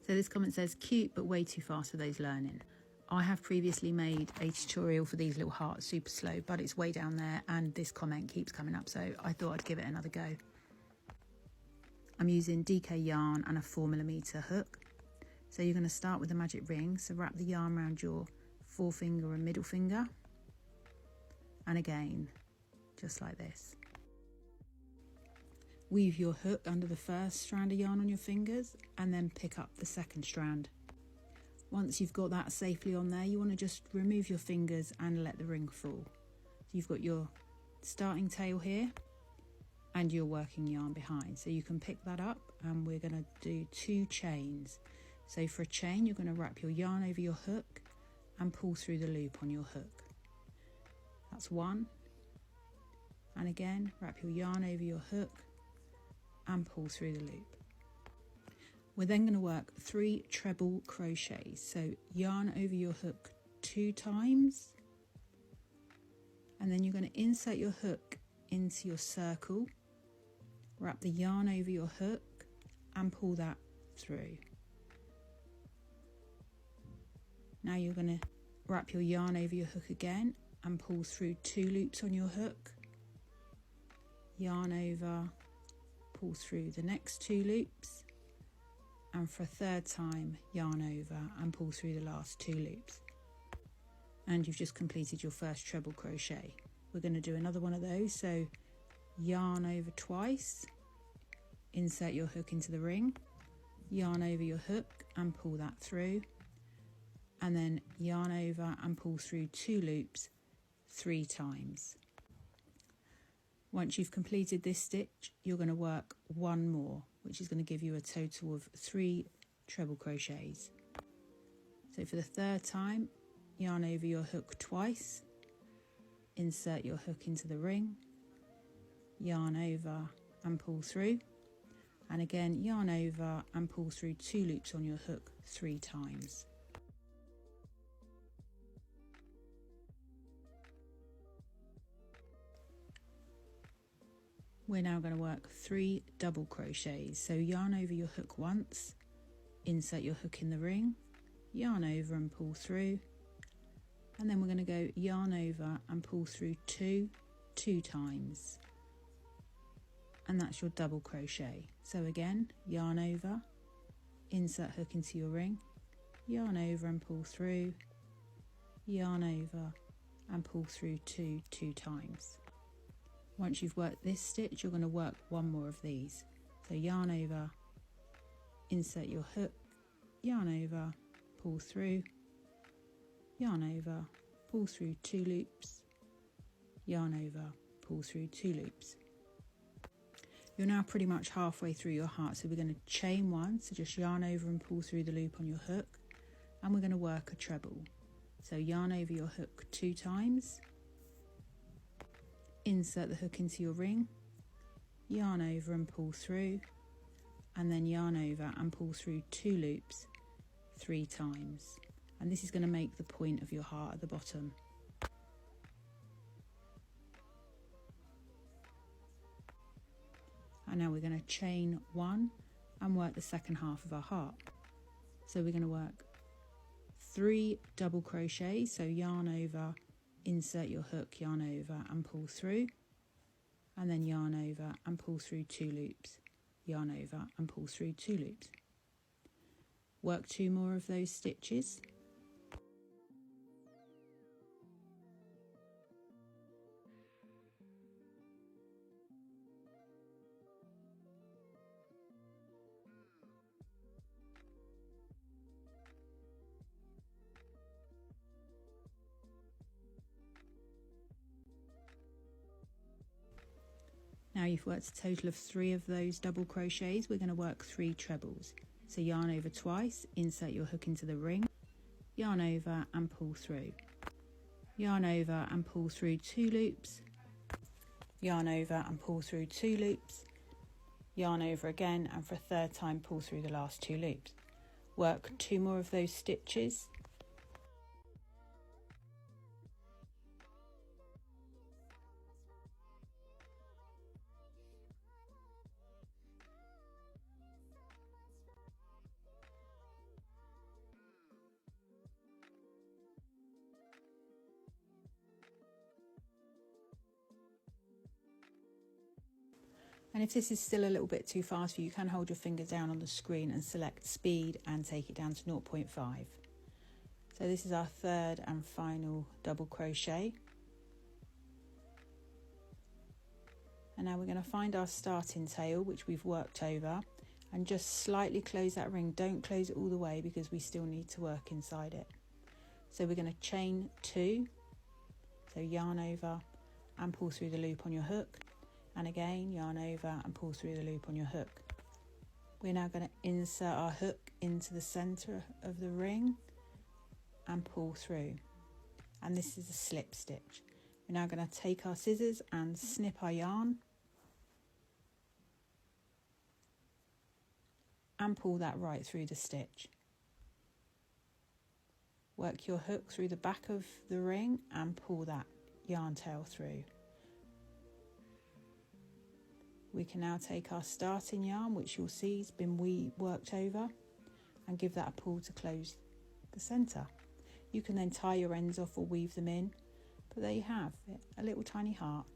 So this comment says, cute but way too fast for those learning. I have previously made a tutorial for these little hearts super slow, but it's way down there and this comment keeps coming up, so I thought I'd give it another go. I'm using DK yarn and a 4mm hook. So you're going to start with the magic ring, so wrap the yarn around your forefinger and middle finger, and again, just like this. Weave your hook under the first strand of yarn on your fingers and then pick up the second strand. Once you've got that safely on there, you want to just remove your fingers and let the ring fall. So you've got your starting tail here and your working yarn behind. So you can pick that up and we're going to do 2 chains. So for a chain, you're going to wrap your yarn over your hook and pull through the loop on your hook. That's 1. And again, wrap your yarn over your hook and pull through the loop. We're then going to work 3 treble crochets. So yarn over your hook 2 times, and then you're going to insert your hook into your circle, wrap the yarn over your hook and pull that through. Now you're going to wrap your yarn over your hook again and pull through 2 loops on your hook, yarn over, pull through the next 2 loops, and for a third time yarn over and pull through the last 2 loops. And you've just completed your first treble crochet. We're going to do another one of those, so yarn over twice, insert your hook into the ring, yarn over your hook and pull that through, and then yarn over and pull through 2 loops 3 times. Once you've completed this stitch, you're going to work 1 more, which is going to give you a total of 3 treble crochets. So for the third time, yarn over your hook twice, insert your hook into the ring, yarn over and pull through, and again yarn over and pull through 2 loops on your hook 3 times. We're now going to work 3 double crochets. So yarn over your hook once, insert your hook in the ring, yarn over and pull through, and then we're going to go yarn over and pull through 2 times, and that's your double crochet. So again, yarn over, insert hook into your ring, yarn over and pull through, yarn over and pull through 2 times. Once you've worked this stitch, you're going to work 1 more of these. So yarn over, insert your hook, yarn over, pull through, yarn over, pull through 2 loops, yarn over, pull through 2 loops. You're now pretty much halfway through your heart, so we're going to chain 1, so just yarn over and pull through the loop on your hook, and we're going to work a treble. So yarn over your hook 2 times, insert the hook into your ring, yarn over and pull through, and then yarn over and pull through 2 loops 3 times. And this is going to make the point of your heart at the bottom. And now we're going to chain 1 and work the second half of our heart. So we're going to work 3 double crochets, so yarn over, insert your hook, yarn over and pull through, and then yarn over and pull through 2 loops, yarn over and pull through 2 loops. Work 2 more of those stitches. Now you've worked a total of 3 of those double crochets. We're going to work 3 trebles. So yarn over twice, insert your hook into the ring, yarn over and pull through, yarn over and pull through 2 loops, yarn over and pull through 2 loops, yarn over again, and for a third time pull through the last 2 loops. Work 2 more of those stitches. And if this is still a little bit too fast for you, you can hold your finger down on the screen and select speed and take it down to 0.5. So this is our third and final double crochet. And now we're going to find our starting tail, which we've worked over, and just slightly close that ring. Don't close it all the way because we still need to work inside it. So we're going to chain 2, so yarn over and pull through the loop on your hook, and again yarn over and pull through the loop on your hook. We're now going to insert our hook into the center of the ring and pull through, and this is a slip stitch. We're now going to take our scissors and snip our yarn and pull that right through the stitch. Work your hook through the back of the ring and pull that yarn tail through. We can now take our starting yarn, which you'll see has been worked over, and give that a pull to close the centre. You can then tie your ends off or weave them in, but there you have it, a little tiny heart.